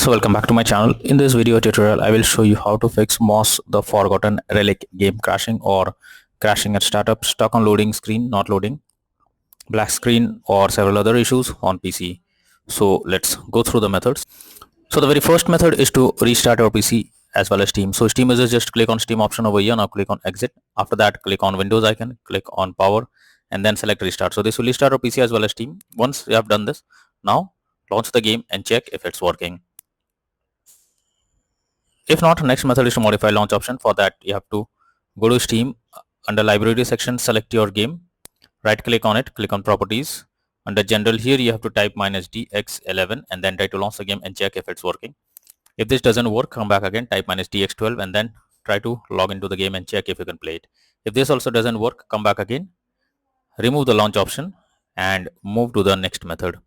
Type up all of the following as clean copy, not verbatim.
So welcome back to my channel. In this video tutorial I will show you how to fix MOS the Forgotten Relic game crashing or crashing at startup, stuck on loading screen, not loading, black screen or several other issues on PC. So let's go through the methods. So the very first method is to restart your PC as well as Steam. So Steam users just click on Steam option over here. Now click on exit. After that click on Windows icon, click on power and then select restart. So this will restart your PC as well as Steam. Once you have done this, now launch the game and check if it's working. If not, next method is to modify launch option. For that you have to go to Steam, under library section select your game, right click on it, click on properties. Under general here you have to type -dx11 and then try to launch the game and check if it's working. If this doesn't work, come back again, type -dx12 and then try to log into the game and check if you can play it. If this also doesn't work, come back again, remove the launch option and move to the next method.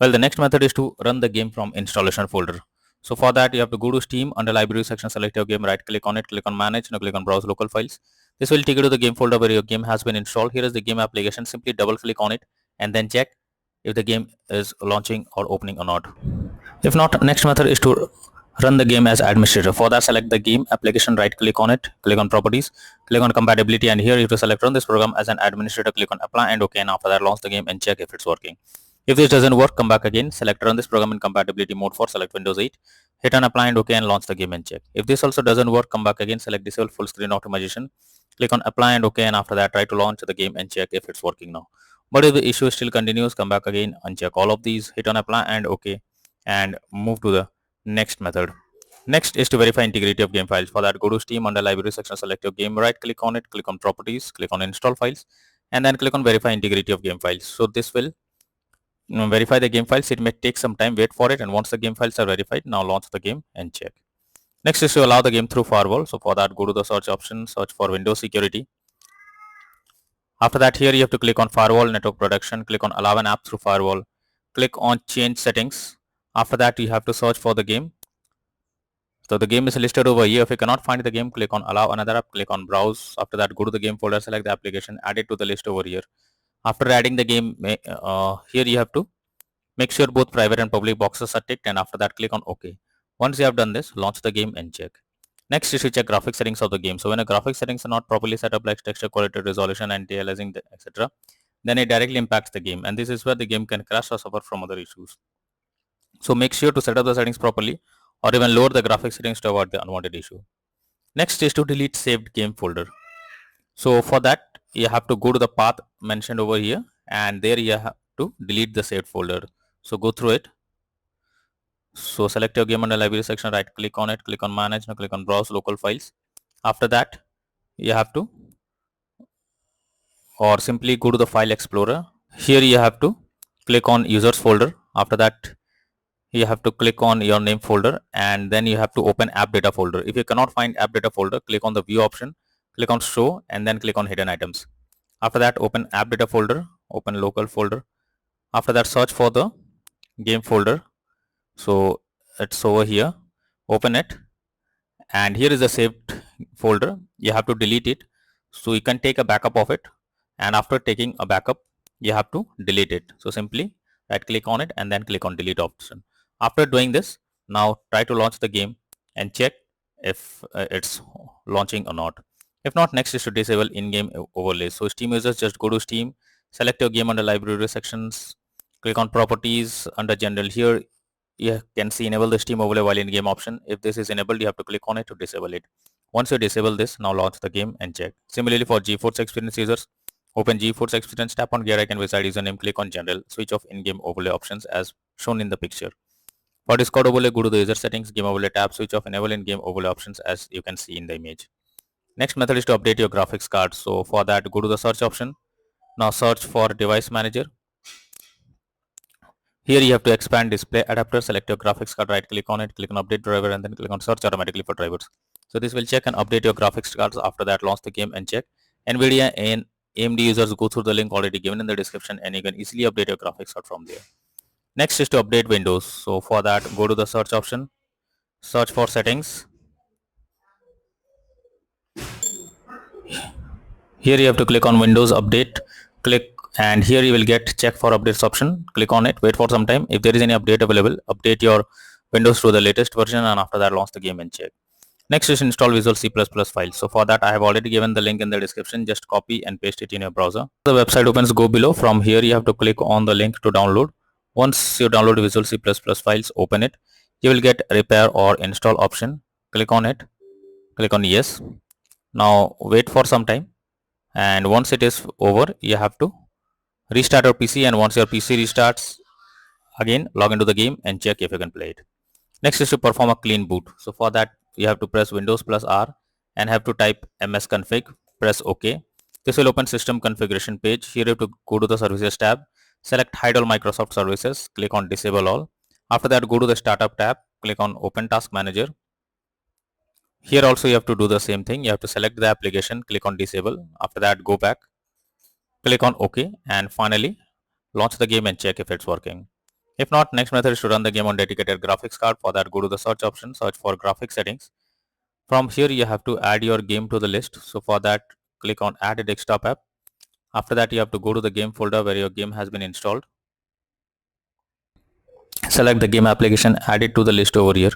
Well, the next method is to run the game from installation folder. So for that you have to go to Steam, under library section select your game, right click on it, click on manage, now click on browse local files. This will take you to the game folder where your game has been installed. Here is the game application. Simply double click on it and then check if the game is launching or opening or not. If not, next method is to run the game as administrator. For that select the game application, right click on it, click on properties, click on compatibility and here you have to select run this program as an administrator, click on apply and OK, and after that launch the game and check if it's working. If this doesn't work, come back again, select run this program in compatibility mode for select Windows 8, hit on apply and OK and launch the game and check. If this also doesn't work, come back again, select disable full screen optimization, click on apply and OK, and after that try to launch the game and check if it's working now. But if the issue still continues, come back again, uncheck all of these, hit on apply and OK and move to the next method. Next is to verify integrity of game files. For that go to Steam, under library section select your game, right click on it, click on properties, click on install files and then click on verify integrity of game files. So this will verify the game files. It may take some time, wait for it, and once the game files are verified, now launch the game and check. Next is to allow the game through firewall. So for that go to the search option, search for Windows security. After that here you have to click on firewall network protection, click on allow an app through firewall, click on change settings. After that you have to search for the game. So the game is listed over here. If you cannot find the game, click on allow another app, click on browse. After that go to the game folder, select the application, add it to the list over here. After adding the game, here you have to make sure both private and public boxes are ticked and after that click on OK. Once you have done this, launch the game and check. Next is to check graphics settings of the game. So when a graphics settings are not properly set up, like texture quality, resolution, anti-aliasing, etc., then it directly impacts the game, and this is where the game can crash or suffer from other issues. So make sure to set up the settings properly or even lower the graphics settings to avoid the unwanted issue. Next is to delete saved game folder. So for that you have to go to the path mentioned over here and there you have to delete the saved folder. So go through it. So select your game under library section, right click on it, click on manage, now click on browse local files. After that you have to, or simply go to the file explorer. Here you have to click on users folder. After that you have to click on your name folder and then you have to open app data folder. If you cannot find app data folder, click on the view option, click on show and then click on hidden items. After that open app data folder, open local folder. After that search for the game folder. So it's over here, open it and here is the saved folder. You have to delete it. So you can take a backup of it and after taking a backup you have to delete it. So simply right click on it and then click on delete option. After doing this, now try to launch the game and check if it's launching or not. If not, next is to disable in-game overlays. So Steam users just go to Steam, select your game under library sections, click on properties. Under general here you can see enable the Steam overlay while in game option. If this is enabled, you have to click on it to disable it. Once you disable this, now launch the game and check. Similarly for GeForce Experience users, open GeForce Experience, tap on gear icon beside username, click on general, switch off in-game overlay options as shown in the picture. For Discord overlay, go to the user settings, game overlay tab, switch off enable in-game overlay options as you can see in the image. Next method is to update your graphics card. So for that go to the search option. Now search for device manager. Here you have to expand display adapter, select your graphics card, right click on it, click on update driver and then click on search automatically for drivers. So this will check and update your graphics cards. After that launch the game and check. NVIDIA and AMD users, go through the link already given in the description and you can easily update your graphics card from there. Next is to update Windows. So for that go to the search option, search for settings. Here you have to click on Windows update, click and here you will get check for updates option. Click on it, wait for some time. If there is any update available, update your Windows to the latest version, and after that launch the game and check. Next is install Visual C++ files. So for that I have already given the link in the description. Just copy and paste it in your browser. The website opens, go below. From here you have to click on the link to download. Once you download Visual C++ files, open it. You will get repair or install option. Click on it. Click on yes. Now wait for some time, and once it is over you have to restart your PC, and once your PC restarts, again log into the game and check if you can play it. Next is to perform a clean boot. So for that you have to press Windows plus R and have to type msconfig, press OK. This will open system configuration page. Here you have to go to the services tab, select hide all Microsoft services, click on disable all. After that go to the startup tab, click on open task manager. Here also you have to do the same thing. You have to select the application, click on disable. After that go back, click on OK, and finally launch the game and check if it's working. If not, next method is to run the game on dedicated graphics card. For that go to the search option, search for graphics settings. From here you have to add your game to the list. So for that click on add a desktop app. After that you have to go to the game folder where your game has been installed. Select the game application, add it to the list over here.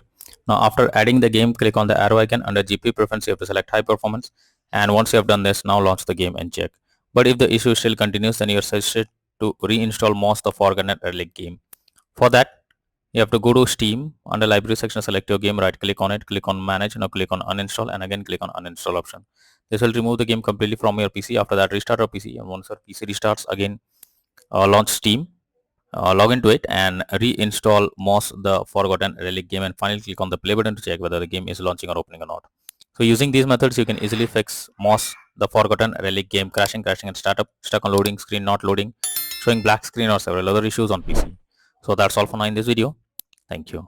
Now after adding the game, click on the arrow icon. Under GPU preference you have to select high performance, and once you have done this, now launch the game and check. But if the issue still continues, then you are suggested to reinstall MOS the Forgotten Relic game. For that you have to go to Steam. Under library section select your game, right click on it, click on manage. Now click on uninstall and again click on uninstall option. This will remove the game completely from your PC. After that restart your PC, and once your PC restarts, again launch Steam, log into it and reinstall MOS the Forgotten Relic game, and finally click on the play button to check whether the game is launching or opening or not. So using these methods you can easily fix MOS the Forgotten Relic game crashing and startup, stuck on loading screen, not loading, showing black screen, or several other issues on PC. So that's all for now in this video. Thank you.